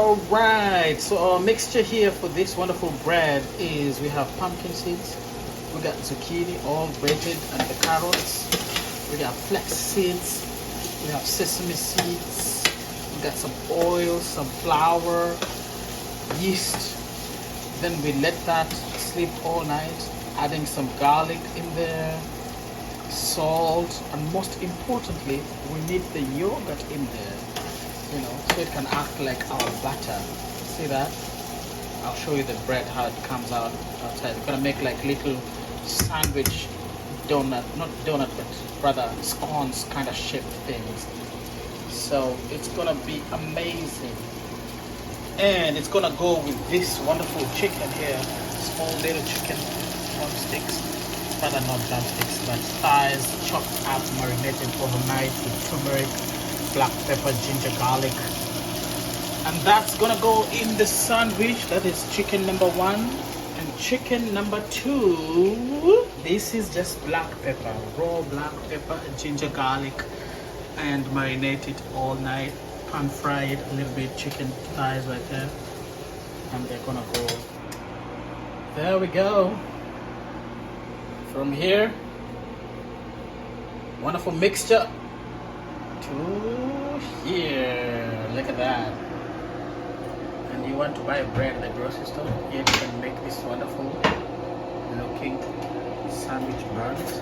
All right, so our mixture here for this wonderful bread is we have pumpkin seeds, we got zucchini all grated, and the carrots, we got flax seeds, we have sesame seeds, we got some oil, some flour, yeast. Then we let that sleep all night, adding some garlic in there, salt, and most importantly we need the yogurt in there, you know, so it can act like our butter. See that? I'll show you the bread, how it comes out outside. We're gonna make like little sandwich donut, not donut, but rather scones kind of shaped things. So it's gonna be amazing. And it's gonna go with this wonderful chicken here, small little chicken drumsticks, rather not drumsticks, but thighs chopped up, marinated overnight with turmeric, black pepper, ginger, garlic. And that's gonna go in the sandwich. That is chicken number 1. And chicken number 2, this is just black pepper, raw black pepper, ginger, garlic, and marinate it all night, pan fried a little bit, chicken thighs right there. And they're gonna go, there we go. From here, wonderful mixture to here. Look at that. And you want to buy bread at the grocery store, here you can make this wonderful looking sandwich buns.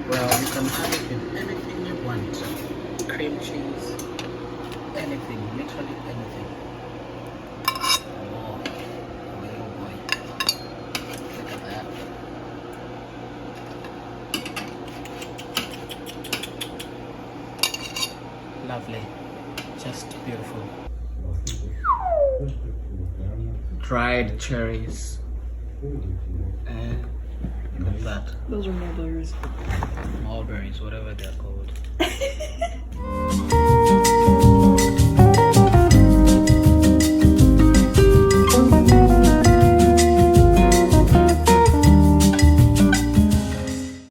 Well, you can have it with anything you want, cream cheese, anything, literally anything. Oh boy, look at that. Lovely, just beautiful. Dried cherries, and look at that. Those are mulberries. Mulberries, whatever they're called.